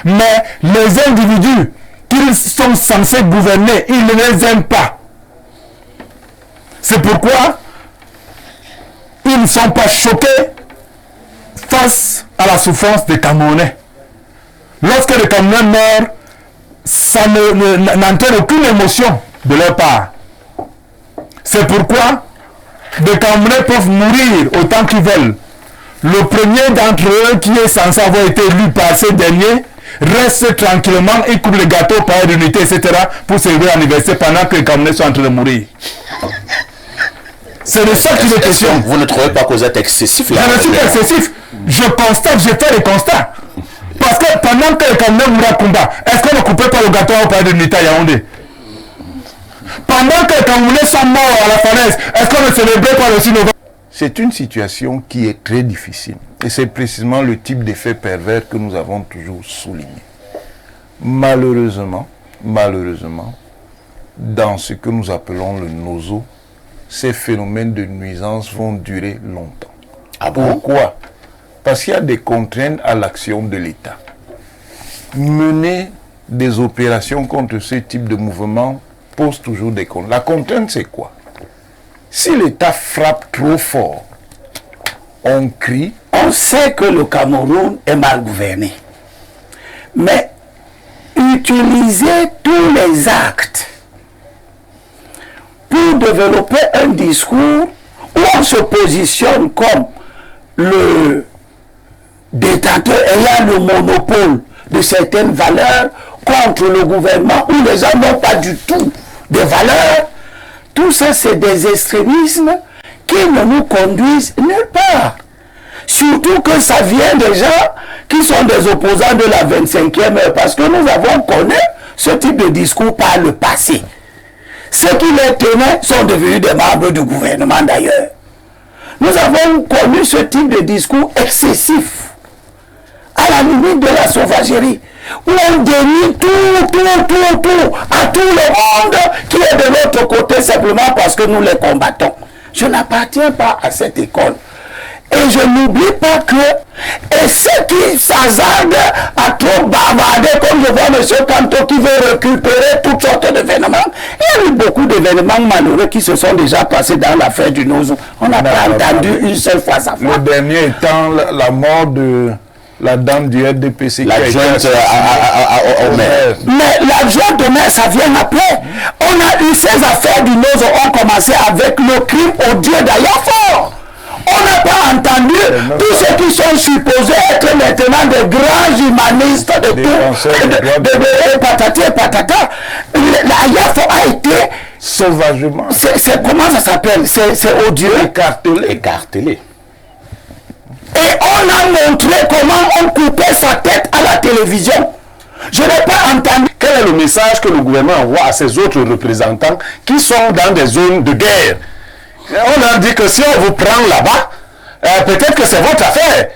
Mais les individus qu'ils sont censés gouverner, ils ne les aiment pas. C'est pourquoi ils ne sont pas choqués face à la souffrance des Camerounais. Lorsque les Camerounais meurent, ça n'entraîne aucune émotion de leur part. C'est pourquoi les Camerounais peuvent mourir autant qu'ils veulent. Le premier d'entre eux, qui est censé avoir été élu par ces derniers, reste tranquillement et coupe le gâteau par l'unité, etc., pour célébrer l'anniversaire pendant que les Camerounais sont en train de mourir. C'est de ça qu'il est question. Vous ne trouvez pas que vous êtes excessif là? Je ne suis pas excessif. Je constate, je fais les constats. Parce que pendant que les Camerounais mouraient à combat, est-ce qu'on ne coupait pas le gâteau au palais de l'unité à Yaoundé? Pendant que les Camerounais sont morts à la falaise, est-ce qu'on ne célébrait pas le 6 novembre? C'est une situation qui est très difficile. Et c'est précisément le type d'effet pervers que nous avons toujours souligné. Malheureusement, dans ce que nous appelons le nozo, ces phénomènes de nuisance vont durer longtemps. Ah bon? Pourquoi? Parce qu'il y a des contraintes à l'action de l'État. Mener des opérations contre ce type de mouvement pose toujours des contraintes. La contrainte, c'est quoi? Si l'État frappe trop fort, on crie. On sait que le Cameroun est mal gouverné. Mais utiliser tous les actes pour développer un discours où on se positionne comme le détenteur ayant le monopole de certaines valeurs contre le gouvernement où les gens n'ont pas du tout de valeurs, tout ça c'est des extrémismes qui ne nous conduisent nulle part. Surtout que ça vient des gens qui sont des opposants de la 25e heure, parce que nous avons connu ce type de discours par le passé. Ceux qui les tenaient sont devenus des membres du gouvernement d'ailleurs. Nous avons connu ce type de discours excessif, à la limite de la sauvagerie, où on dénie tout à tout le monde qui est de notre côté simplement parce que nous les combattons. Je n'appartiens pas à cette école. Et je n'oublie pas que, et ceux qui s'hasardent à trop bavarder, comme je vois M. Kanto qui veut récupérer toutes sortes d'événements, il y a eu beaucoup d'événements malheureux qui se sont déjà passés dans l'affaire du Nozo. On n'a pas entendu une seule fois ça. Le dernier étant la mort de la dame du RDPC, l'adjointe au maire. Mais l'adjointe au maire, ça vient après. On a eu ces affaires du Nozo, ont commencé avec le crime odieux d'ailleurs fort. On n'a pas entendu tous ceux qui sont supposés être maintenant des grands humanistes de tout, patati et patata. La Yafo a été sauvagement. Comment ça s'appelle? C'est odieux. Écartelé. Et on a montré comment on coupait sa tête à la télévision. Je n'ai pas entendu. Quel est le message que le gouvernement envoie à ses autres représentants qui sont dans des zones de guerre? On leur dit que si on vous prend là-bas, peut-être que c'est votre affaire.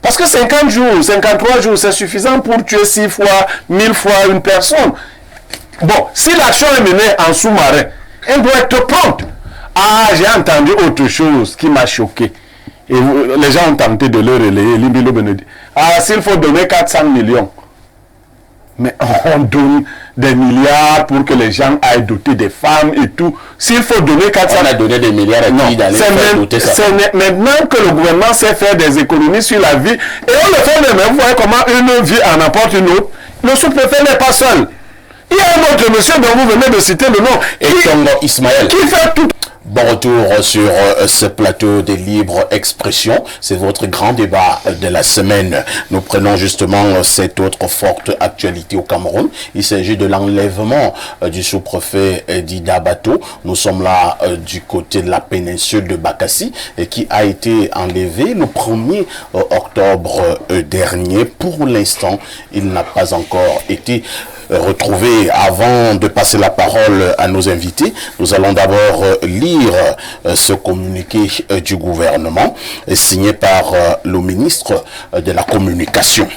Parce que 50 jours, 53 jours, c'est suffisant pour tuer 6 fois, 1000 fois une personne. Bon, si l'action est menée en sous-marin, elle doit être prompte. Ah, j'ai entendu autre chose qui m'a choqué. Et les gens ont tenté de le relayer. Limbilo Benedi. Ah, s'il faut donner 400 millions. Mais on donne des milliards pour que les gens aillent doter des femmes et tout. S'il faut donner 400... On a donné des milliards à qui d'aller faire doter ça. C'est maintenant que le gouvernement sait faire des économies sur la vie. Et on le fait même. Vous voyez comment une vie en apporte une autre. Le sous-préfet n'est pas seul. Il y a un autre monsieur dont vous venez de citer le nom. Et Tongo Ismaël. Qui fait tout. Bon retour sur ce plateau de libre expression. C'est votre grand débat de la semaine. Nous prenons justement cette autre forte actualité au Cameroun. Il s'agit de l'enlèvement du sous-préfet Dida Bato. Nous sommes là du côté de la péninsule de Bakassi qui a été enlevé le 1er octobre dernier. Pour l'instant, il n'a pas encore été retrouver. Avant de passer la parole à nos invités, nous allons d'abord lire ce communiqué du gouvernement signé par le ministre de la Communication.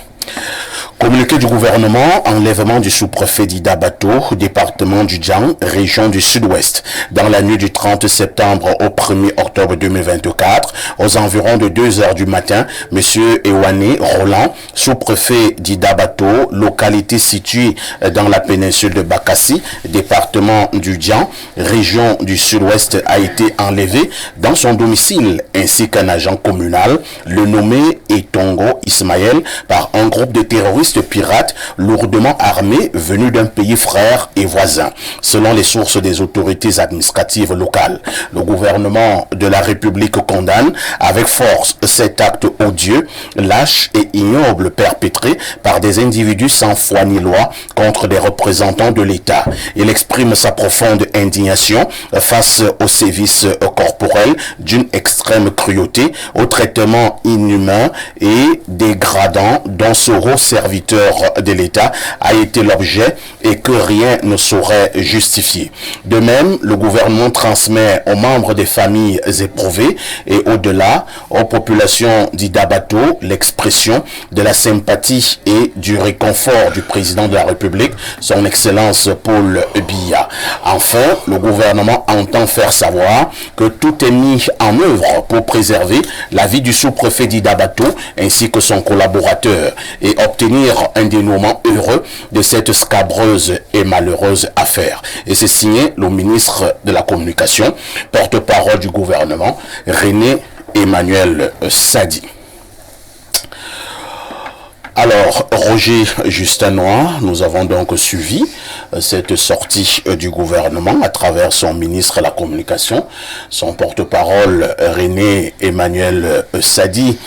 Communiqué du gouvernement, enlèvement du sous-préfet d'Idabato, département du Djan, région du Sud-Ouest. Dans la nuit du 30 septembre au 1er octobre 2024, aux environs de 2 heures du matin, M. Ewane Roland, sous-préfet d'Idabato, localité située dans la péninsule de Bakassi, département du Djan, région du Sud-Ouest, a été enlevé dans son domicile, ainsi qu'un agent communal, le nommé Etongo Ismaël, par un groupe de terroristes pirates lourdement armés venus d'un pays frère et voisin. Selon les sources des autorités administratives locales, le gouvernement de la République condamne avec force cet acte odieux, lâche et ignoble perpétré par des individus sans foi ni loi contre des représentants de l'État. Il exprime sa profonde indignation face aux sévices corporels d'une extrême cruauté, au traitement inhumain et dégradant dont ce haut serviteur de l'État a été l'objet et que rien ne saurait justifier. De même, le gouvernement transmet aux membres des familles éprouvées et au-delà aux populations d'Idabato l'expression de la sympathie et du réconfort du président de la République, son Excellence Paul Biya. Enfin, le gouvernement entend faire savoir que tout est mis en œuvre pour préserver la vie du sous-préfet d'Idabato ainsi que son collaborateur et obtenir un dénouement heureux de cette scabreuse et malheureuse affaire. Et c'est signé le ministre de la Communication, porte-parole du gouvernement, René Emmanuel Sadi. Alors, Roger Justin-Noir, nous avons donc suivi cette sortie du gouvernement à travers son ministre de la Communication, son porte-parole René Emmanuel Sadi.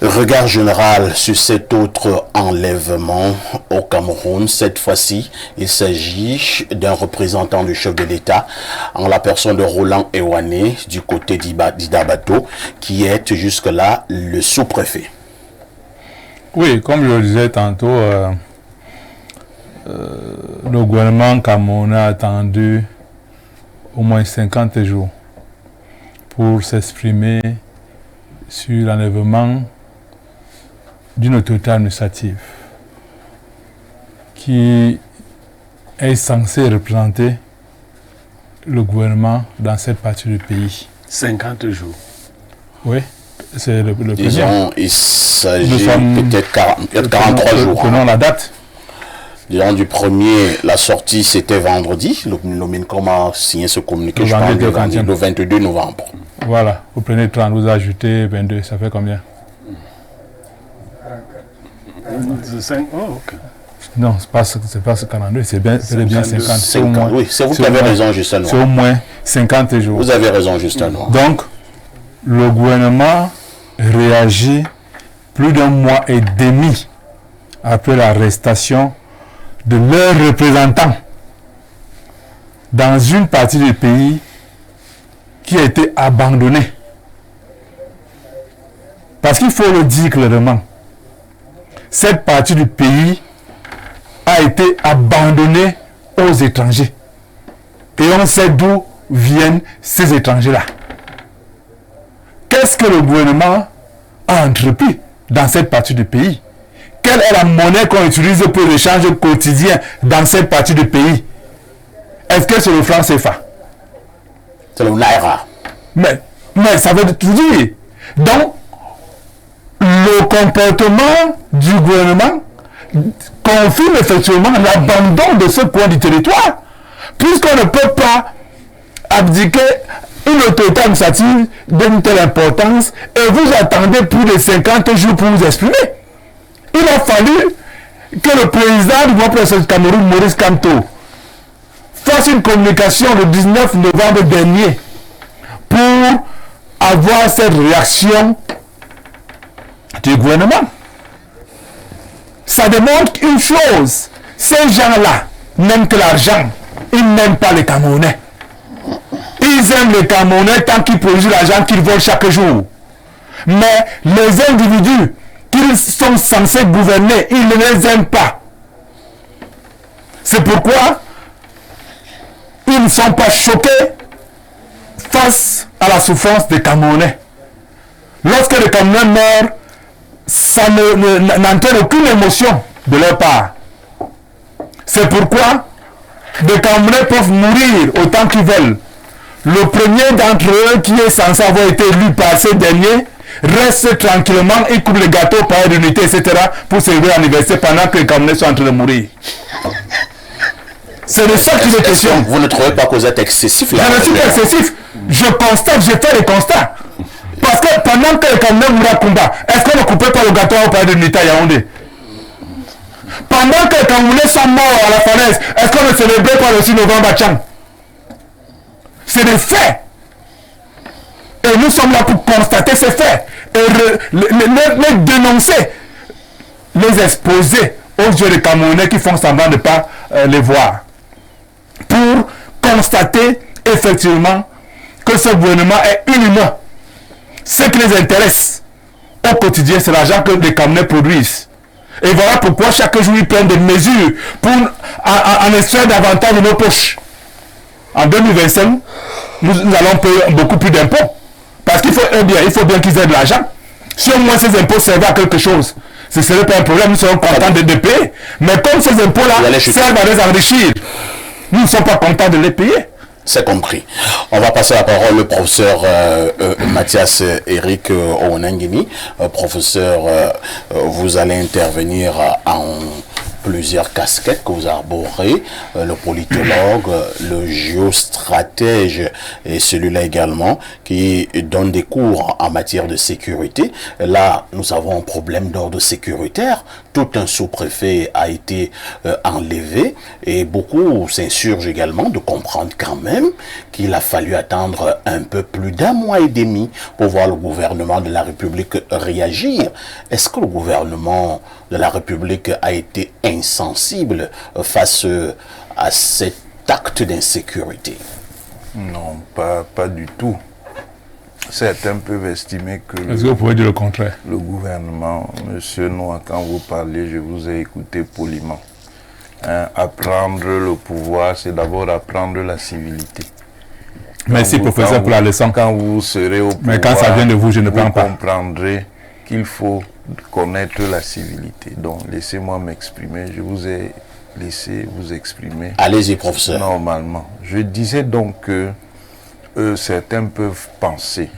Regard général sur cet autre enlèvement au Cameroun. Cette fois-ci, il s'agit d'un représentant du chef de l'État en la personne de Roland Ewane du côté d'Idabato, qui est jusque-là le sous-préfet. Oui, comme je le disais tantôt, le gouvernement camerounais a attendu au moins 50 jours pour s'exprimer sur l'enlèvement d'une autorité administrative qui est censée représenter le gouvernement dans cette partie du pays. 50 jours. Oui, c'est le premier. Disons, il s'agit peut-être 43 jours. Prenons la date. Disons, du premier, la sortie c'était vendredi. Le MINCOM a signé ce communiqué, je pense, le 22 novembre. Voilà, vous prenez 30, vous ajoutez 22, ça fait combien? 5, oh, ok. Non, c'est pas 42, c'est bien 50. C'est au moins, oui, c'est vous qui avez raison, Justin. C'est au moins 50 jours. Vous avez raison, Justin. Donc, le gouvernement réagit plus d'un mois et demi après l'arrestation de leurs représentants dans une partie du pays qui a été abandonnée. Parce qu'il faut le dire clairement, cette partie du pays a été abandonnée aux étrangers. Et on sait d'où viennent ces étrangers-là. Qu'est-ce que le gouvernement a entrepris dans cette partie du pays? Quelle est la monnaie qu'on utilise pour l'échange quotidien dans cette partie du pays? Est-ce que c'est le franc CFA? C'est le Naira. Mais ça veut tout dire. Donc, le comportement du gouvernement confirme effectivement l'abandon de ce coin du territoire. Puisqu'on ne peut pas abdiquer une autorité administrative d'une telle importance et vous attendez plus de 50 jours pour vous exprimer. Il a fallu que le président du gouvernement du Cameroun, Maurice Kamto, fasse une communication le 19 novembre dernier pour avoir cette réaction du gouvernement. Ça démontre une chose, ces gens-là n'aiment que l'argent, ils n'aiment pas les Camerounais. Ils aiment les Camerounais tant qu'ils produisent l'argent qu'ils volent chaque jour. Mais les individus qu'ils sont censés gouverner, ils ne les aiment pas. C'est pourquoi ils ne sont pas choqués face à la souffrance des Camerounais. Lorsque les Camerounais meurent, ça n'entraîne aucune émotion de leur part. C'est pourquoi des Camerounais peuvent mourir autant qu'ils veulent. Le premier d'entre eux, qui est censé avoir été élu par ces derniers, reste tranquillement et coupe le gâteau par l'unité, etc., pour célébrer l'anniversaire pendant que les Camerounais sont en train de mourir. C'est de ça qu'il est question. Vous ne trouvez pas que vous êtes excessif là? Je ne suis pas excessif. Je constate, je fais les constats. Parce que pendant que les Camerounais mouraient à combat, est-ce qu'on ne coupait pas le gâteau au palais de l'unité à Yaoundé? Pendant que les Camerounais sont morts à la falaise, est-ce qu'on ne célébrait pas le 6 novembre à Tchang? C'est des faits. Et nous sommes là pour constater ces faits. Et les dénoncer. Les exposer aux yeux des Camerounais qui font semblant de ne pas les voir. Pour constater effectivement que ce gouvernement est inhumain. Ce qui les intéresse au quotidien, c'est l'argent que les Camerounais produisent. Et voilà pourquoi chaque jour ils prennent des mesures pour en extraire davantage de nos poches. En 2025, nous allons payer beaucoup plus d'impôts. Parce qu'il faut bien qu'ils aient de l'argent. Si au moins ces impôts servaient à quelque chose, ce ne serait pas un problème, nous serons contents de payer. Mais comme ces impôts-là servent à les enrichir, nous ne sommes pas contents de les payer. C'est compris. On va passer la parole au professeur Mathias Eric Onangini. Professeur, vous allez intervenir en plusieurs casquettes que vous arborez, le politologue, le géostratège et celui-là également qui donne des cours en matière de sécurité. Là, nous avons un problème d'ordre sécuritaire. Tout un sous-préfet a été enlevé et beaucoup s'insurgent également de comprendre quand même qu'il a fallu attendre un peu plus d'un mois et demi pour voir le gouvernement de la République réagir. Est-ce que le gouvernement de la République a été insensible face à cet acte d'insécurité? Non, pas du tout. Certains peuvent estimer que... Est-ce que vous pouvez dire le contraire? Le gouvernement, Monsieur Noah, quand vous parlez, je vous ai écouté poliment. Apprendre le pouvoir, c'est d'abord apprendre la civilité. Merci, professeur, pour la leçon. Quand vous serez au pouvoir, mais quand ça vient de vous, je ne prends pas. Vous comprendrez qu'il faut connaître la civilité. Donc, laissez-moi m'exprimer. Je vous ai laissé vous exprimer. Allez-y, professeur. Normalement. Je disais donc que certains peuvent penser,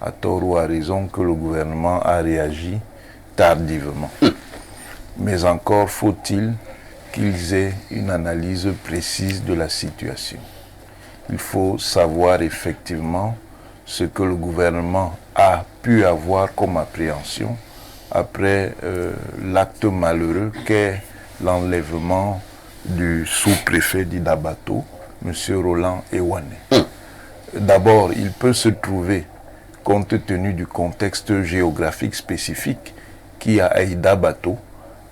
à tort ou à raison, que le gouvernement a réagi tardivement. Mais encore faut-il qu'ils aient une analyse précise de la situation. Il faut savoir effectivement ce que le gouvernement a pu avoir comme appréhension après l'acte malheureux qu'est l'enlèvement du sous-préfet d'Idabato, M. Roland Ewane. D'abord, il peut se trouver, compte tenu du contexte géographique spécifique qu'il y a à Idabato,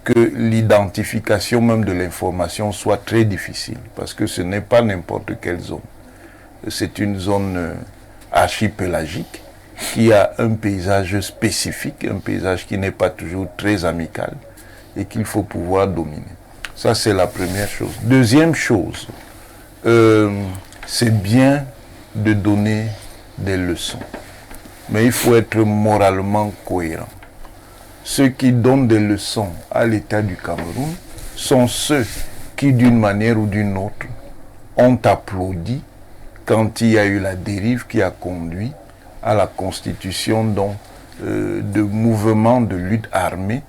que l'identification même de l'information soit très difficile, parce que ce n'est pas n'importe quelle zone. C'est une zone archipélagique qui a un paysage spécifique, un paysage qui n'est pas toujours très amical et qu'il faut pouvoir dominer. Ça, c'est la première chose. Deuxième chose, c'est bien de donner des leçons, mais il faut être moralement cohérent. Ceux qui donnent des leçons à l'État du Cameroun sont ceux qui, d'une manière ou d'une autre, ont applaudi quand il y a eu la dérive qui a conduit à la constitution de mouvements de lutte armée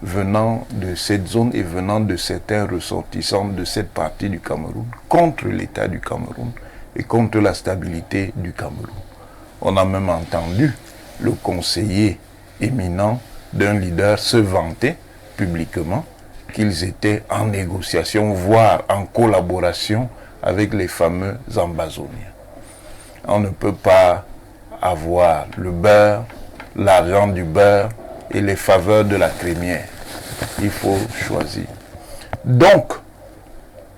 venant de cette zone et venant de certains ressortissants de cette partie du Cameroun contre l'État du Cameroun et contre la stabilité du Cameroun. On a même entendu le conseiller éminent d'un leader se vanter publiquement qu'ils étaient en négociation, voire en collaboration avec les fameux ambazoniens. On ne peut pas avoir le beurre, l'argent du beurre et les faveurs de la crémière. Il faut choisir. Donc,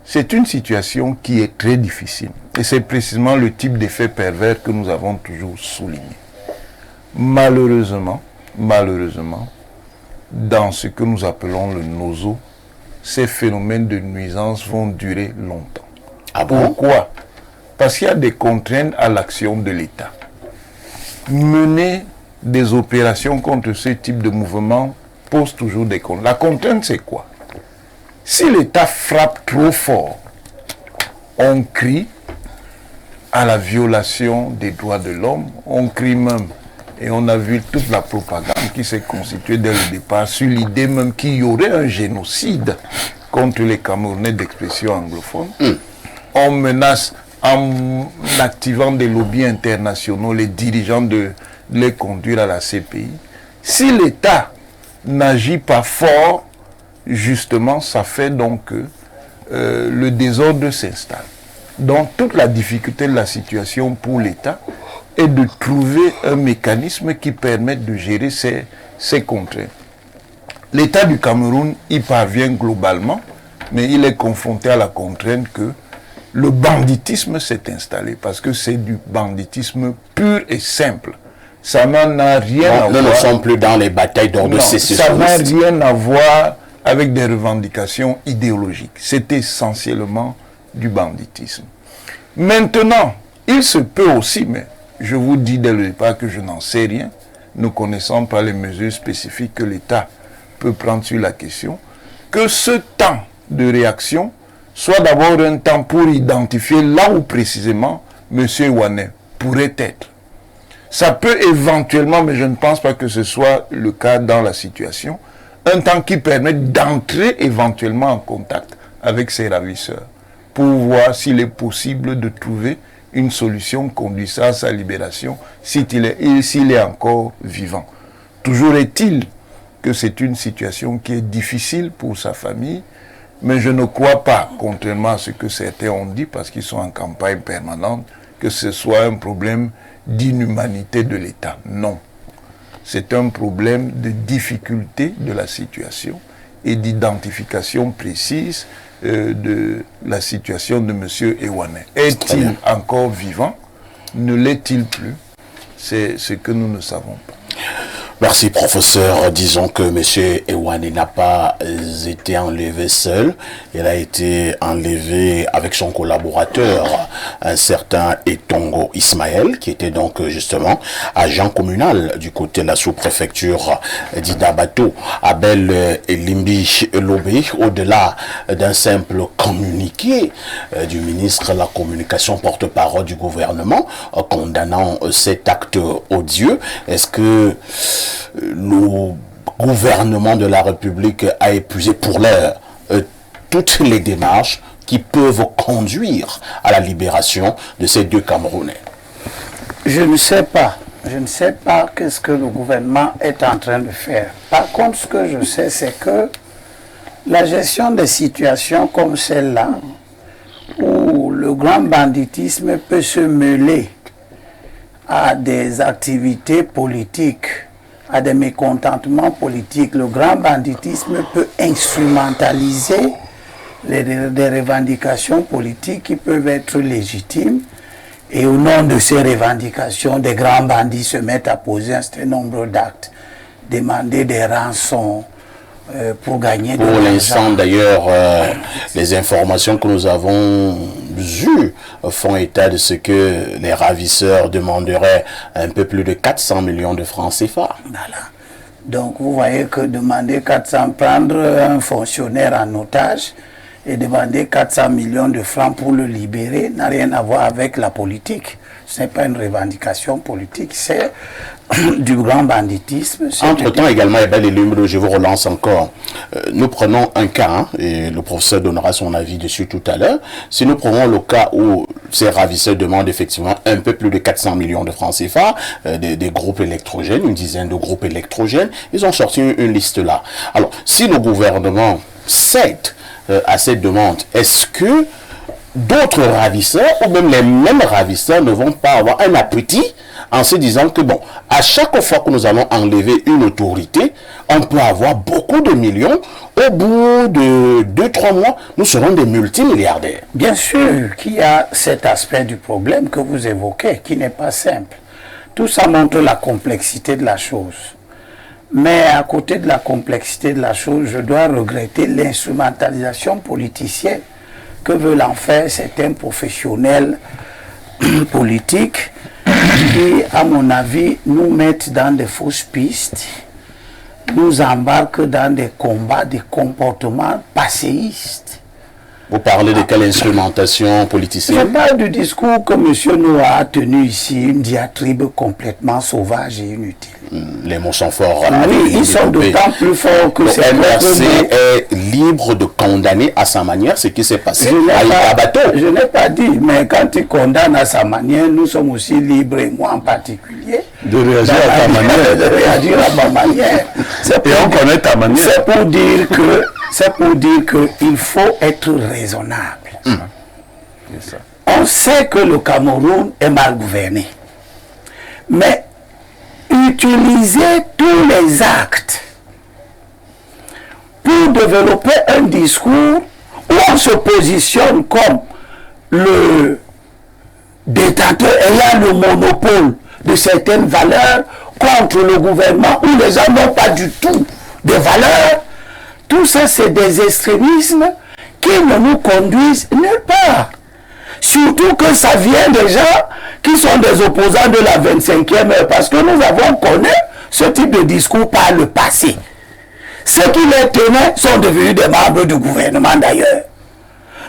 c'est une situation qui est très difficile. Et c'est précisément le type d'effet pervers que nous avons toujours souligné. Malheureusement, dans ce que nous appelons le nozo, ces phénomènes de nuisance vont durer longtemps. Ah bon? Pourquoi? Parce qu'il y a des contraintes à l'action de l'État. Mener des opérations contre ce type de mouvement pose toujours des contraintes. La contrainte, c'est quoi? Si l'État frappe trop fort, on crie à la violation des droits de l'homme, on crie même, et on a vu toute la propagande qui s'est constituée dès le départ sur l'idée même qu'il y aurait un génocide contre les Camerounais d'expression anglophone. On menace en activant des lobbies internationaux les dirigeants de les conduire à la CPI. Si l'État n'agit pas fort, justement, ça fait donc que le désordre s'installe. Donc, toute la difficulté de la situation pour l'État est de trouver un mécanisme qui permette de gérer ces contraintes. L'État du Cameroun y parvient globalement, mais il est confronté à la contrainte que le banditisme s'est installé, parce que c'est du banditisme pur et simple. Ça n'en a rien à voir. Nous ne sommes plus dans les batailles d'ordre sécessionniste. Ça n'a rien à voir avec des revendications idéologiques. C'est essentiellement du banditisme. Maintenant, il se peut aussi, mais je vous dis dès le départ que je n'en sais rien, ne connaissant pas les mesures spécifiques que l'État peut prendre sur la question, que ce temps de réaction soit d'abord un temps pour identifier là où précisément M. Ewane pourrait être. Ça peut éventuellement, mais je ne pense pas que ce soit le cas dans la situation, un temps qui permet d'entrer éventuellement en contact avec ses ravisseurs pour voir s'il est possible de trouver une solution conduisant à sa libération s'il est encore vivant. Toujours est-il que c'est une situation qui est difficile pour sa famille, mais je ne crois pas, contrairement à ce que certains ont dit, parce qu'ils sont en campagne permanente, que ce soit un problème d'inhumanité de l'État. Non. C'est un problème de difficulté de la situation et d'identification précise de la situation de M. Ewane. Est-il encore vivant? Ne l'est-il plus? C'est ce que nous ne savons pas. Merci, professeur. Disons que M. Ewane n'a pas été enlevé seul. Il a été enlevé avec son collaborateur, un certain Etongo Ismaël, qui était donc justement agent communal du côté de la sous-préfecture d'Idabato. Abel Elimbi Lobé, au-delà d'un simple communiqué du ministre de la Communication, porte-parole du gouvernement, condamnant cet acte odieux, est-ce que le gouvernement de la République a épuisé pour l'heure toutes les démarches qui peuvent conduire à la libération de ces deux Camerounais? Je ne sais pas. Je ne sais pas qu'est-ce que le gouvernement est en train de faire. Par contre, ce que je sais, c'est que la gestion des situations comme celle-là, où le grand banditisme peut se mêler à des activités politiques, à des mécontentements politiques, le grand banditisme peut instrumentaliser des revendications politiques qui peuvent être légitimes, et au nom de ces revendications, des grands bandits se mettent à poser un certain nombre d'actes, demander des rançons pour gagner de l'argent. Pour l'instant, d'ailleurs, les informations que nous avons eues font état de ce que les ravisseurs demanderaient un peu plus de 400 millions de francs CFA. Voilà. Donc, vous voyez que demander 400, prendre un fonctionnaire en otage et demander 400 millions de francs pour le libérer n'a rien à voir avec la politique. Ce n'est pas une revendication politique, c'est du grand banditisme. Entre-temps également, je vous relance encore. Nous prenons un cas, et le professeur donnera son avis dessus tout à l'heure. Si nous prenons le cas où ces ravisseurs demandent effectivement un peu plus de 400 millions de francs CFA, des groupes électrogènes, une dizaine de groupes électrogènes, ils ont sorti une liste là. Alors, si le gouvernement cède à cette demande, est-ce que d'autres ravisseurs, ou même les mêmes ravisseurs, ne vont pas avoir un appétit en se disant que, bon, à chaque fois que nous allons enlever une autorité, on peut avoir beaucoup de millions. Au bout de 2-3 mois, nous serons des multimilliardaires. Bien sûr qu'il y a cet aspect du problème que vous évoquez, qui n'est pas simple. Tout ça montre la complexité de la chose. Mais à côté de la complexité de la chose, je dois regretter l'instrumentalisation politicienne que veulent en faire certains professionnels politiques qui, à mon avis, nous mettent dans des fausses pistes, nous embarquent dans des combats, des comportements passéistes. Vous parlez de quelle instrumentation Je politicienne? parle du discours que M. Noah a tenu ici, une diatribe complètement sauvage et inutile. Les mots sont forts. Oui, ils sont d'autant plus forts que Le c'est MRC est libre de condamner à sa manière ce qui s'est passé à Itabato. Je n'ai pas dit, mais quand tu condamnes à sa manière, nous sommes aussi libres, et moi en particulier, De réagir à ta manière. de réagir à ma manière. Et on connaît ta manière. C'est pour dire que il faut être raisonnable. C'est ça. On sait que le Cameroun est mal gouverné. Mais utiliser tous les actes pour développer un discours où on se positionne comme le détenteur ayant le monopole de certaines valeurs contre le gouvernement où les gens n'ont pas du tout de valeurs, tout ça c'est des extrémismes qui ne nous conduisent nulle part. Surtout que ça vient des gens qui sont des opposants de la 25e heure, parce que nous avons connu ce type de discours par le passé. Ceux qui les tenaient sont devenus des membres du gouvernement d'ailleurs.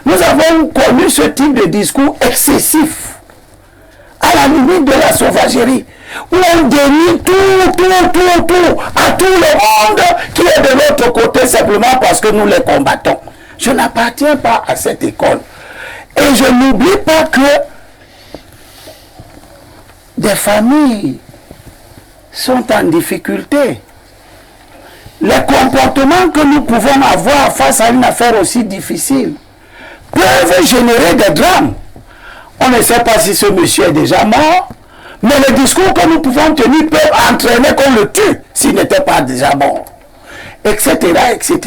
Nous avons connu ce type de discours excessif, à la limite de la sauvagerie, où on dénie tout à tout le monde qui est de l'autre côté simplement parce que nous les combattons. Je n'appartiens pas à cette école. Et je n'oublie pas que des familles sont en difficulté. Les comportements que nous pouvons avoir face à une affaire aussi difficile peuvent générer des drames. On ne sait pas si ce monsieur est déjà mort, mais les discours que nous pouvons tenir peuvent entraîner qu'on le tue s'il n'était pas déjà mort, etc., etc.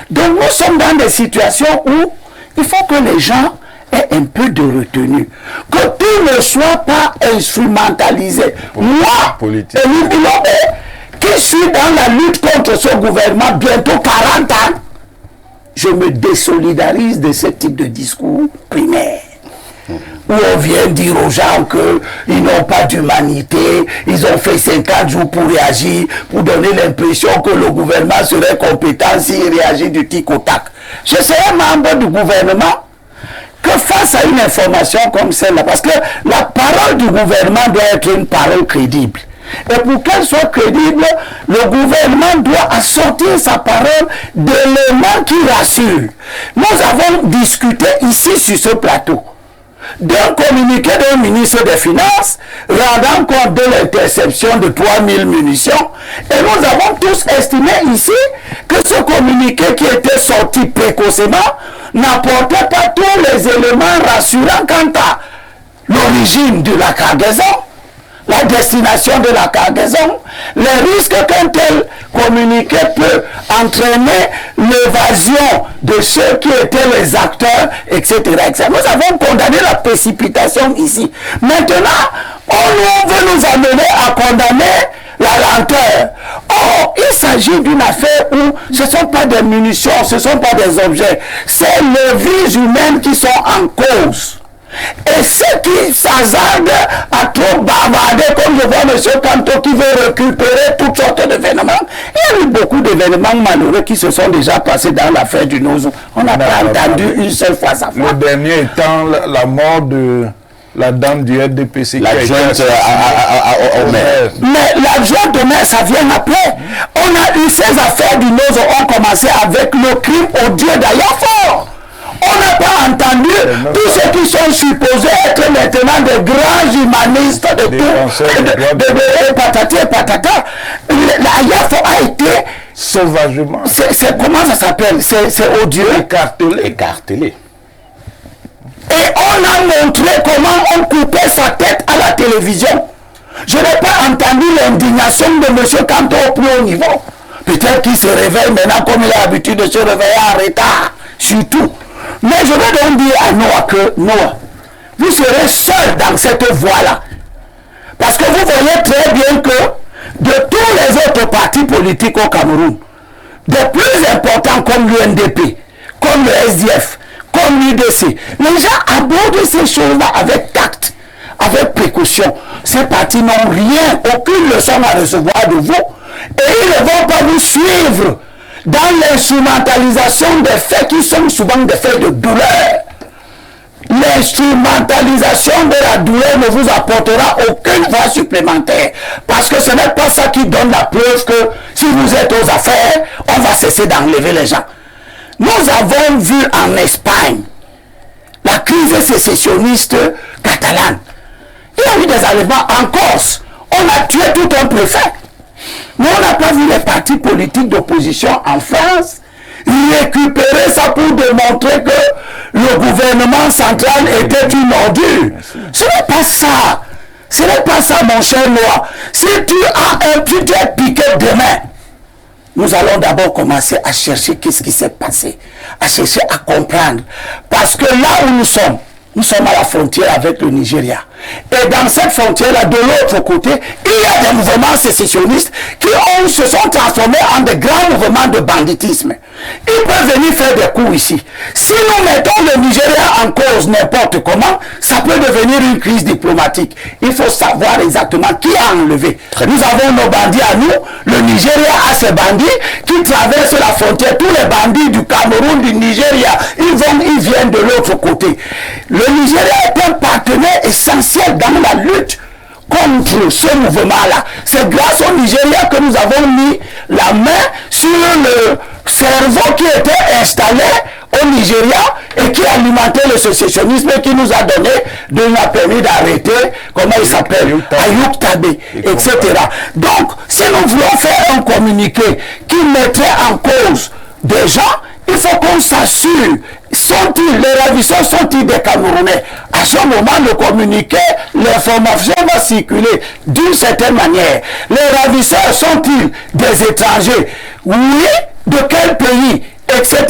Donc nous sommes dans des situations où il faut que les gens aient un peu de retenue, que tout ne soit pas instrumentalisé. Moi, Élie Bilobé, qui suis dans la lutte contre ce gouvernement bientôt 40 ans, je me désolidarise de ce type de discours primaire. Où on vient dire aux gens qu'ils n'ont pas d'humanité, ils ont fait 50 jours pour réagir, pour donner l'impression que le gouvernement serait compétent s'il réagit du tic au tac. Je serai membre du gouvernement que face à une information comme celle-là, parce que la parole du gouvernement doit être une parole crédible. Et pour qu'elle soit crédible, le gouvernement doit assortir sa parole d'éléments qui rassurent. Nous avons discuté ici sur ce plateau d'un communiqué d'un ministre des Finances rendant compte de l'interception de 3000 munitions, et nous avons tous estimé ici que ce communiqué qui était sorti précocement n'apportait pas tous les éléments rassurants quant à l'origine de la cargaison, la destination de la cargaison, les risques qu'un tel communiqué peut entraîner, l'évasion de ceux qui étaient les acteurs, etc., etc. Nous avons condamné la précipitation ici. Maintenant, on veut nous amener à condamner la lenteur. Or, il s'agit d'une affaire où ce ne sont pas des munitions, ce ne sont pas des objets, c'est les vies humaines qui sont en cause. Et ceux qui s'hasardent à trop bavarder, comme je vois M. Kanto qui veut récupérer toutes sortes d'événements, il y a eu beaucoup d'événements malheureux qui se sont déjà passés dans l'affaire du Nozo. On n'a pas entendu une seule fois ça. Le dernier étant la mort de la dame du RDPC, l'adjointe au maire. Mais l'adjointe au maire, ça vient après. On a eu ces affaires du Nozo, ont commencé avec le crime odieux d'ailleurs fort. On n'a pas entendu tous ceux qui sont supposés être maintenant des grands humanistes de tout, patati et patata. La Yafo a été sauvagement. Comment ça s'appelle? C'est odieux. Écartelé. Et on a montré comment on coupait sa tête à la télévision. Je n'ai pas entendu l'indignation de M. Kanto au plus haut niveau. Peut-être qu'il se réveille maintenant comme il a l'habitude de se réveiller en retard. Surtout. Mais je vais donc dire à Noah que Noah, vous serez seul dans cette voie-là. Parce que vous voyez très bien que de tous les autres partis politiques au Cameroun, des plus importants comme l'UNDP, comme le SDF, comme l'UDC, les gens abordent ces choses-là avec tact, avec précaution. Ces partis n'ont rien, aucune leçon à recevoir de vous. Et ils ne vont pas vous suivre dans l'instrumentalisation des faits qui sont souvent des faits de douleur. L'instrumentalisation de la douleur ne vous apportera aucune voix supplémentaire. Parce que ce n'est pas ça qui donne la preuve que si vous êtes aux affaires, on va cesser d'enlever les gens. Nous avons vu en Espagne la crise sécessionniste catalane. Il y a eu des enlèvements en Corse. On a tué tout un préfet. Mais on n'a pas vu les partis politiques d'opposition en France récupérer ça pour démontrer que le gouvernement central était une ordure. Ce n'est pas ça. Ce n'est pas ça, mon cher Noah. Si tu as un petit piqué demain, nous allons d'abord commencer à chercher qu'est-ce qui s'est passé, à chercher à comprendre. Parce que là où nous sommes à la frontière avec le Nigeria. Et dans cette frontière-là, de l'autre côté, il y a des mouvements sécessionnistes qui se sont transformés en des grands mouvements de banditisme. Ils peuvent venir faire des coups ici. Si nous mettons le Nigeria en cause n'importe comment, ça peut devenir une crise diplomatique. Il faut savoir exactement qui a enlevé. Nous avons nos bandits à nous. Le Nigeria a ses bandits qui traversent la frontière. Tous les bandits du Cameroun, du Nigeria, ils viennent de l'autre côté. Le Nigeria est un partenaire essentiel dans la lutte contre ce mouvement-là. C'est grâce au Nigeria que nous avons mis la main sur le cerveau qui était installé au Nigeria et qui alimentait le sécessionnisme et qui nous a donné, nous a permis d'arrêter, comment il s'appelle, Ayoub Tabé, etc. Donc, si nous voulons faire un communiqué qui mettrait en cause des gens, il faut qu'on s'assure, les ravisseurs sont-ils des Camerounais? À ce moment, le communiqué, l'information va circuler d'une certaine manière. Les ravisseurs sont-ils des étrangers? Oui, de quel pays? Etc.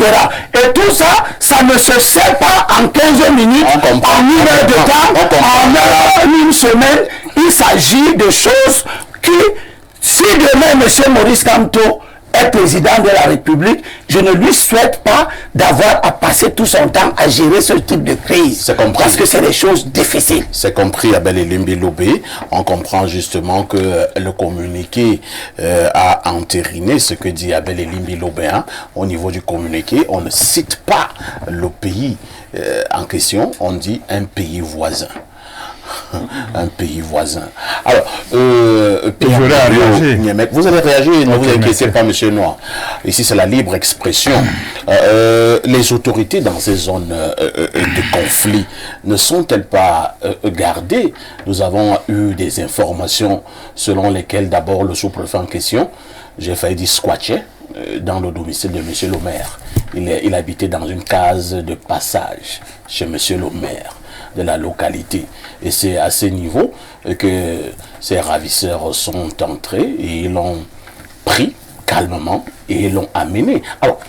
Et tout ça, ça ne se sait pas en 15 minutes, en une heure de temps, en une semaine. Il s'agit de choses qui, si demain, M. Maurice Kamto est président de la République, je ne lui souhaite pas d'avoir à passer tout son temps à gérer ce type de crise. Parce que c'est des choses difficiles. C'est compris, Abel Elimbi Lobé. On comprend justement que le communiqué a entériné ce que dit Abel Elimbi Lobé. Au niveau du communiqué, on ne cite pas le pays en question, on dit un pays voisin. Un pays voisin. Alors, Pierre, vous allez réagir, ne vous inquiétez pas, monsieur Noir. Ici, c'est la libre expression. Les autorités dans ces zones de conflit ne sont-elles pas gardées? Nous avons eu des informations selon lesquelles, d'abord, le sous-préfet en question, j'ai failli dire squatcher, dans le domicile de monsieur le maire. Il habitait dans une case de passage chez monsieur le maire de la localité. Et c'est à ce niveau que ces ravisseurs sont entrés et ils l'ont pris calmement et ils l'ont amené. Alors,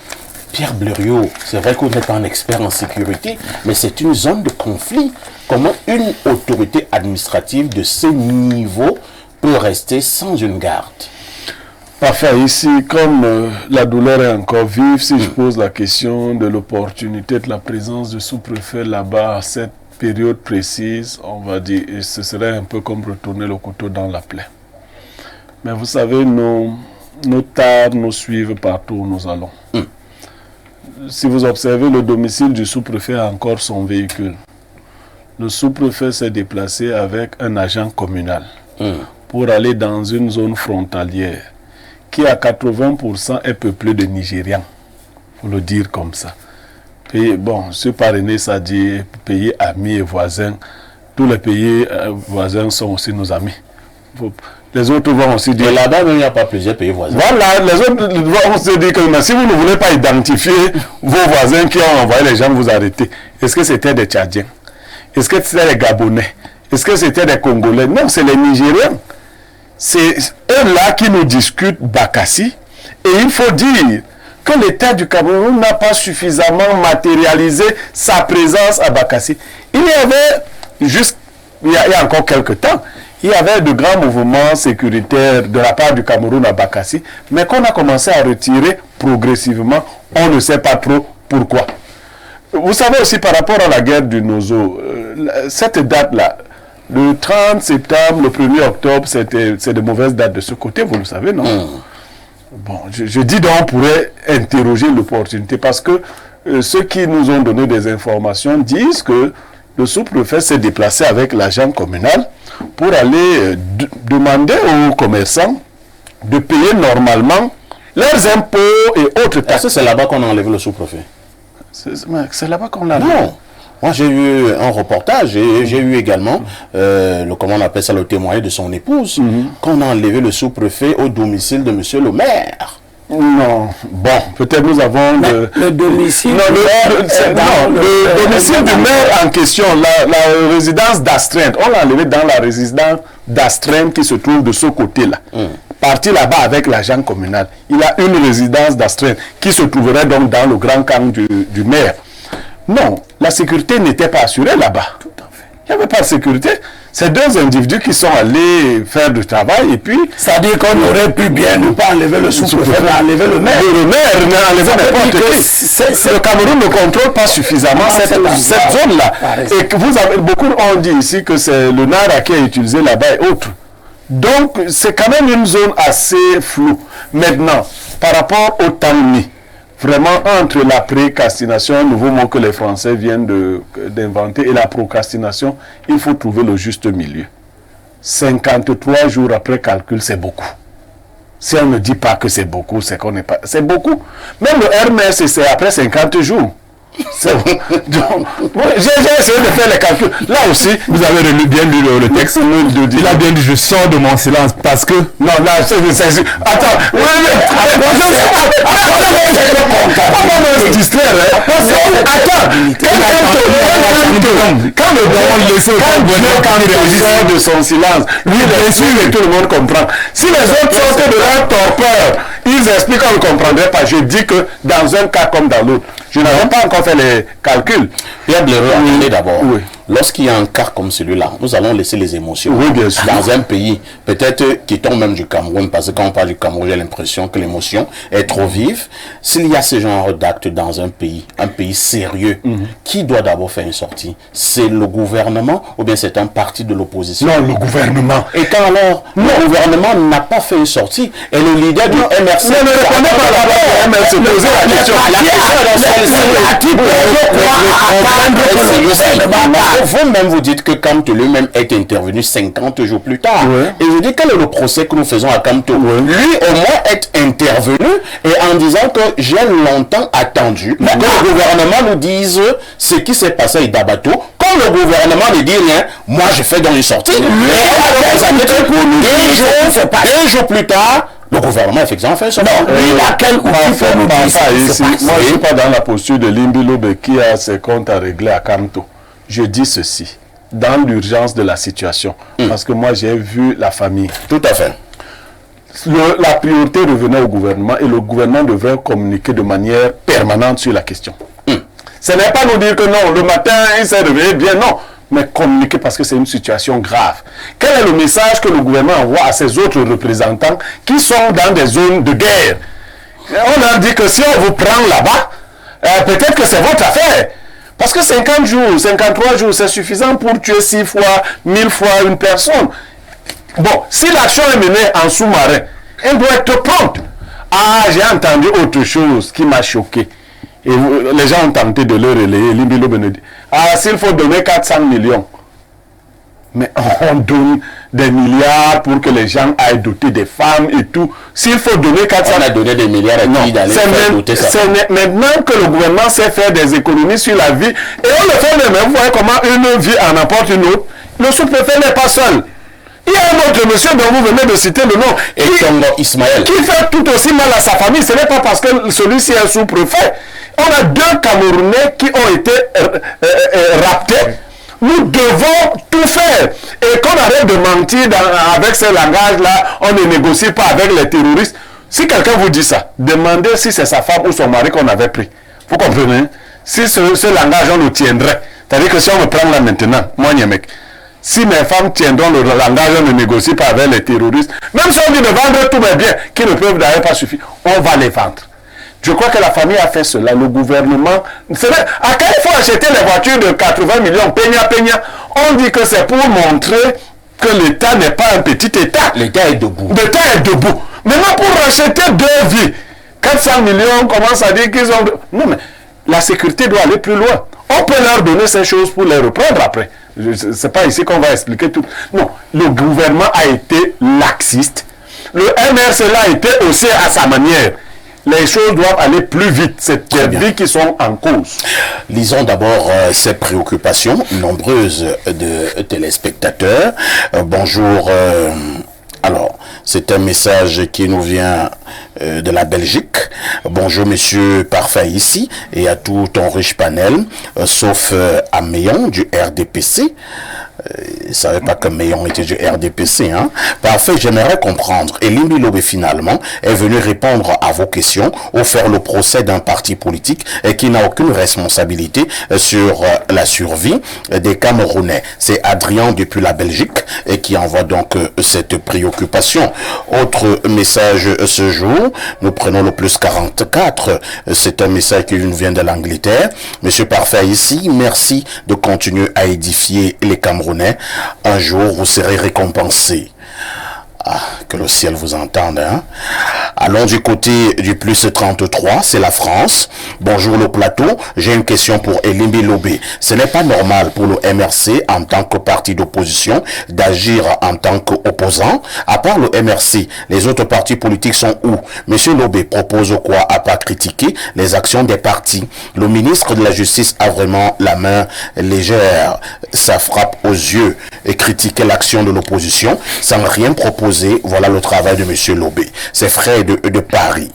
Pierre Blériot, c'est vrai qu'on n'est pas un expert en sécurité, mais c'est une zone de conflit. Comment une autorité administrative de ce niveau peut rester sans une garde? Parfait. Ici, comme la douleur est encore vive, si je pose la question de l'opportunité de la présence du sous-préfet là-bas à cette période précise, on va dire, et ce serait un peu comme retourner le couteau dans la plaie. Mais vous savez, nos tares nous suivent partout où nous allons. Si vous observez, le domicile du sous-préfet a encore son véhicule. Le sous-préfet s'est déplacé avec un agent communal pour aller dans une zone frontalière qui à 80% est peuplée de Nigérians, pour le dire comme ça. Pays, bon, ce parrainé, ça dit pays amis et voisins. Tous les pays voisins sont aussi nos amis. Les autres vont aussi dire... Mais là-bas, il n'y a pas plusieurs pays voisins. Voilà, les autres vont se dire que si vous ne voulez pas identifier vos voisins qui ont envoyé les gens vous arrêter, est-ce que c'était des Tchadiens? Est-ce que c'était des Gabonais? Est-ce que c'était des Congolais? Non, c'est les Nigériens. C'est eux-là qui nous discutent Bakassi. Et il faut dire que l'État du Cameroun n'a pas suffisamment matérialisé sa présence à Bakassi. Il y avait, il y a encore quelques temps, il y avait de grands mouvements sécuritaires de la part du Cameroun à Bakassi, mais qu'on a commencé à retirer progressivement. On ne sait pas trop pourquoi. Vous savez aussi par rapport à la guerre du Nozo, cette date-là, Le 30 septembre, le 1er octobre, c'est de mauvaises dates de ce côté, vous le savez, non? Bon, je dis donc, on pourrait interroger l'opportunité parce que ceux qui nous ont donné des informations disent que le sous-préfet s'est déplacé avec l'agent communal pour aller demander aux commerçants de payer normalement leurs impôts et autres taxes. Est-ce que c'est là-bas qu'on a enlevé le sous-préfet? C'est là-bas qu'on l'a. Non. Moi, j'ai eu un reportage et j'ai eu également, comment on appelle ça, le témoignage de son épouse, qu'on a enlevé le sous-préfet au domicile de monsieur le maire. Non, bon, peut-être nous avons le domicile. Le domicile du maire en question, la résidence d'astreinte, on l'a enlevé dans la résidence d'astreinte qui se trouve de ce côté-là. Parti là-bas avec l'agent communal. Il a une résidence d'astreinte qui se trouverait donc dans le grand camp du maire. Non, la sécurité n'était pas assurée là-bas. Tout à fait. Il n'y avait pas de sécurité. C'est deux individus qui sont allés faire du travail et puis... C'est-à-dire qu'on aurait pu bien ne pas enlever le sous-préfet, mais enlever le maire. Le maire n'a enlevé n'importe qui. Le Cameroun ne contrôle pas suffisamment cette zone-là. Et que vous avez, beaucoup ont dit ici que c'est le Nara qui est utilisé là-bas et autres. Donc, c'est quand même une zone assez floue. Maintenant, par rapport au Tangni, vraiment, entre la précastination, un nouveau mot que les Français viennent d'inventer, et la procrastination, il faut trouver le juste milieu. 53 jours après calcul, c'est beaucoup. Si on ne dit pas que c'est beaucoup, c'est qu'on n'est pas... C'est beaucoup. Même le RMS, c'est après 50 jours. J'ai essayé de faire les calculs. Là aussi, Vous avez bien lu le texte. Il a bien dit, je sors de mon silence parce que... non, là, attends. Quand le sort de son silence, lui, il est sûr que tout le monde comprend. Si les autres sortent de leur torpeur, ils expliquent qu'on ne comprendrait pas. Je dis que dans un cas comme dans l'autre, je n'avais pas encore fait les calculs. Pierre Blaireau, attendez d'abord. Oui. Lorsqu'il y a un cas comme celui-là, nous allons laisser les émotions. Oui, bien sûr. Dans un pays, peut-être quittons même du Cameroun, parce que quand on parle du Cameroun, j'ai l'impression que l'émotion est trop vive. S'il y a ce genre d'actes dans un pays sérieux, qui doit d'abord faire une sortie? C'est le gouvernement ou bien c'est un parti de l'opposition? Non, le gouvernement. Et quand alors, le gouvernement n'a pas fait une sortie, et le leader du MRC... Ne répondez pas d'abord, MRC, posez la question. Vous-même vous dites que Kamto lui-même est intervenu 50 jours plus tard. Et je dis quel est le procès que nous faisons à Kamto? Lui au moins est intervenu et en disant que j'ai longtemps attendu que le gouvernement nous dise ce qui s'est passé à Idabato. Quand le gouvernement ne dit rien, moi je fais dans une sortie. Deux jours plus tard, le gouvernement effectivement fait ça. Moi je ne suis pas dans la posture de Limbi Lobe qui a ses comptes à régler à Kamto. Je dis ceci, dans l'urgence de la situation, parce que moi j'ai vu la famille. Tout à fait. La priorité revenait au gouvernement et le gouvernement devrait communiquer de manière permanente sur la question. Ce n'est pas nous dire que non, le matin il s'est réveillé bien, non. Mais communiquer parce que c'est une situation grave. Quel est le message que le gouvernement envoie à ses autres représentants qui sont dans des zones de guerre? On leur dit que si on vous prend là-bas, peut-être que c'est votre affaire. Parce que 50 jours, 53 jours, c'est suffisant pour tuer 6 fois, 1000 fois une personne. Bon, si l'action est menée en sous-marin, elle doit être prompte. Ah, j'ai entendu autre chose qui m'a choqué. Et les gens ont tenté de le relayer. Limbilo Benedi. Ah, s'il faut donner 400 millions. Mais on donne des milliards pour que les gens aillent doter des femmes et tout. S'il faut donner 400... On a donné des milliards à qui d'aller faire doter ça. C'est maintenant que le gouvernement sait faire des économies sur la vie. Et on le fait de même. Vous voyez comment une vie en apporte une autre. Le sous-préfet n'est pas seul. Il y a un autre monsieur dont vous venez de citer le nom. Et Tongo Ismaël. Qui fait tout aussi mal à sa famille. Ce n'est pas parce que celui-ci est sous-préfet. On a 2 Camerounais qui ont été raptés. Nous devons tout faire. Et qu'on arrête de mentir avec ce langage-là, on ne négocie pas avec les terroristes. Si quelqu'un vous dit ça, demandez si c'est sa femme ou son mari qu'on avait pris. Vous comprenez? Si ce langage, on le tiendrait. C'est-à-dire que si on me prend là maintenant, moi, Niamek, si mes femmes tiendront le langage, on ne négocie pas avec les terroristes. Même si on dit de vendre tous mes biens, qui ne peuvent d'ailleurs pas suffire, on va les vendre. Je crois que la famille a fait cela, le gouvernement. À quand il faut acheter les voitures de 80 millions, peña, on dit que c'est pour montrer que l'État n'est pas un petit État. L'État est debout. L'État est debout. Maintenant, pour racheter 2 vies, 400 millions, on commence à dire qu'ils ont... Non, mais la sécurité doit aller plus loin. On peut leur donner ces choses pour les reprendre après. C'est pas ici qu'on va expliquer tout. Non, le gouvernement a été laxiste. Le MRC a été aussi à sa manière. Les choses doivent aller plus vite. C'est des vies qui sont en cause. Lisons d'abord ces préoccupations nombreuses de téléspectateurs. Bonjour. Alors, c'est un message qui nous vient de la Belgique. Bonjour Monsieur Parfait ici et à tout ton riche panel, sauf à Meillon du RDPC. Je ne savais pas que Meillon était du RDPC. Hein? Parfait, j'aimerais comprendre. Et Limbi Lobé, finalement, est venu répondre à vos questions ou faire le procès d'un parti politique qui n'a aucune responsabilité sur la survie des Camerounais. C'est Adrien depuis la Belgique et qui envoie donc cette préoccupation. Autre message ce jour, nous prenons le plus 44. C'est un message qui nous vient de l'Angleterre. Monsieur Parfait ici, merci de continuer à édifier les Camerounais. Un jour, vous serez récompensés. Ah, que le ciel vous entende. Hein? Allons du côté du plus 33, c'est la France. Bonjour le plateau, j'ai une question pour Elimbi Lobé. Ce n'est pas normal pour le MRC en tant que parti d'opposition d'agir en tant qu'opposant. À part le MRC, les autres partis politiques sont où? Monsieur Lobé propose quoi à pas critiquer les actions des partis? Le ministre de la Justice a vraiment la main légère. Ça frappe aux yeux et critiquer l'action de l'opposition sans rien proposer. Voilà le travail de monsieur Lobé. C'est Fred de Paris.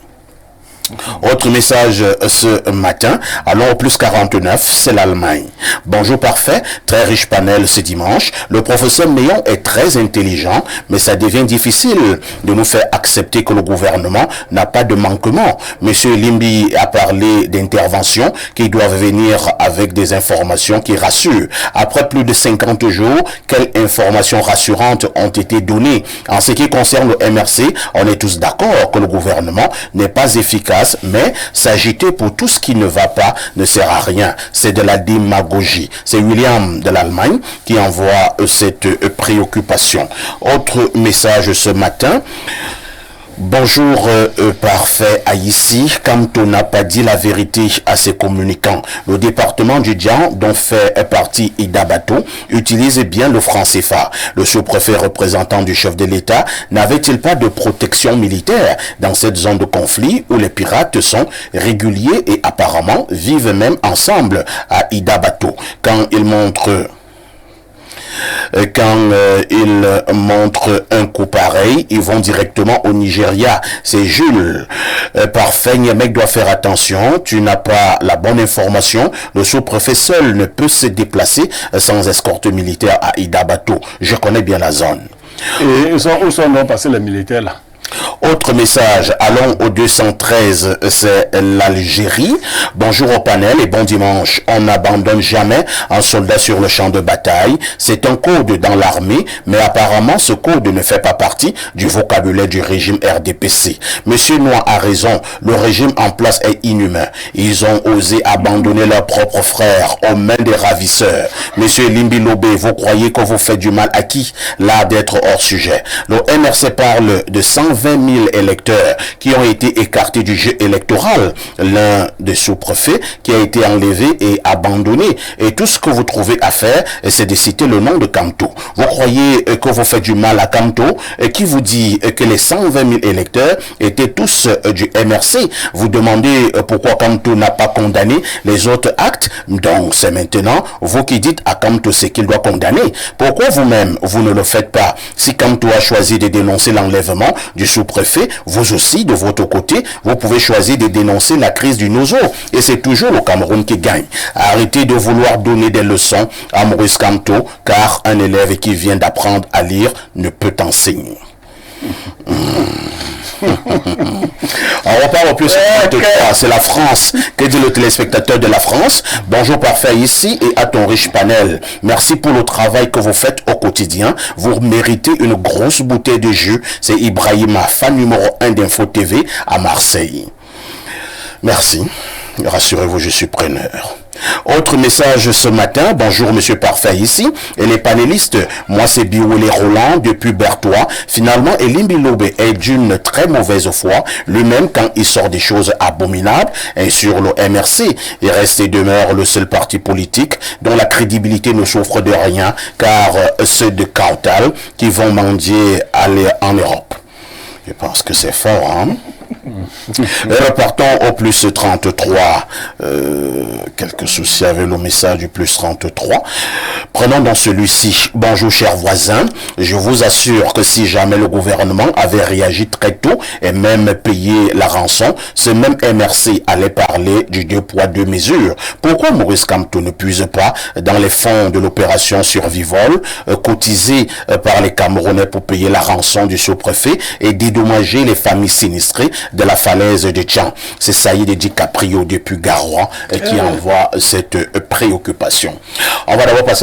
Autre message ce matin, allons au plus 49, c'est l'Allemagne. Bonjour Parfait, très riche panel ce dimanche. Le professeur Meillon est très intelligent, mais ça devient difficile de nous faire accepter que le gouvernement n'a pas de manquement. Monsieur Limbi a parlé d'interventions qui doivent venir avec des informations qui rassurent. Après plus de 50 jours, quelles informations rassurantes ont été données? En ce qui concerne le MRC, on est tous d'accord que le gouvernement n'est pas efficace, mais s'agiter pour tout ce qui ne va pas ne sert à rien. C'est de la démagogie. C'est William de l'Allemagne qui envoie cette préoccupation. Autre message ce matin. Bonjour Parfait Haïti, Kamto n'a pas dit la vérité à ses communicants. Le département du Dian, dont fait partie Ida Bato, utilise bien le franc CFA. Le sous-préfet représentant du chef de l'État n'avait-il pas de protection militaire dans cette zone de conflit où les pirates sont réguliers et apparemment vivent même ensemble à Ida Bato? Quand il montre un coup pareil, ils vont directement au Nigeria. C'est Jules. Parfait, Niamey doit faire attention. Tu n'as pas la bonne information. Le sous-préfet seul ne peut se déplacer sans escorte militaire à Ida Bato. Je connais bien la zone. Et où sont donc passés les militaires là? Autre message, allons au 213, c'est l'Algérie. Bonjour au panel et bon dimanche. On n'abandonne jamais un soldat sur le champ de bataille. C'est un code dans l'armée, mais apparemment ce code ne fait pas partie du vocabulaire du régime RDPC. Monsieur Noir a raison, le régime en place est inhumain. Ils ont osé abandonner leurs propres frères aux mains des ravisseurs. Monsieur Limbi Lobé, vous croyez que vous faites du mal à qui? Là d'être hors sujet. Le MRC parle de 120 000 électeurs qui ont été écartés du jeu électoral. L'un des sous-préfets qui a été enlevé et abandonné. Et tout ce que vous trouvez à faire, c'est de citer le nom de Kamto. Vous croyez que vous faites du mal à Kamto? Qui vous dit que les 120 000 électeurs étaient tous du MRC? Vous demandez pourquoi Kamto n'a pas condamné les autres actes? Donc c'est maintenant vous qui dites à Kamto ce qu'il doit condamner. Pourquoi vous-même, vous ne le faites pas? Si Kamto a choisi de dénoncer l'enlèvement du sous-préfet, vous aussi, de votre côté, vous pouvez choisir de dénoncer la crise du Nozo. Et c'est toujours le Cameroun qui gagne. Arrêtez de vouloir donner des leçons à Maurice Kamto, car un élève qui vient d'apprendre à lire ne peut enseigner. On repart au plus 53, c'est la France. Que dit le téléspectateur de la France? Bonjour Parfait ici et à ton riche panel. Merci pour le travail que vous faites au quotidien. Vous méritez une grosse bouteille de jus. C'est Ibrahima, fan numéro 1 d'Info TV à Marseille. Merci. Rassurez-vous, je suis preneur. Autre message ce matin, bonjour Monsieur Parfait ici, et les panélistes, moi c'est Biolé Roland depuis Berthois. Finalement, Elim Bilobe est d'une très mauvaise foi, lui-même quand il sort des choses abominables, et sur le MRC, il reste et demeure le seul parti politique dont la crédibilité ne souffre de rien, car ceux de Kautal qui vont mendier aller en Europe. Je pense que c'est fort, hein? Repartons au plus 33. Quelques soucis avec le message du plus 33. Prenons dans celui-ci. Bonjour chers voisins. Je vous assure que si jamais le gouvernement avait réagi très tôt et même payé la rançon, ce même MRC allait parler du 2 poids 2 mesures. Pourquoi Maurice Kamto ne puise pas dans les fonds de l'opération Survivol cotisés par les Camerounais pour payer la rançon du sous-préfet et dédommager les familles sinistrées de la falaise de Tchang? C'est Saïd DiCaprio depuis Garoua qui envoie cette préoccupation. On va d'abord passer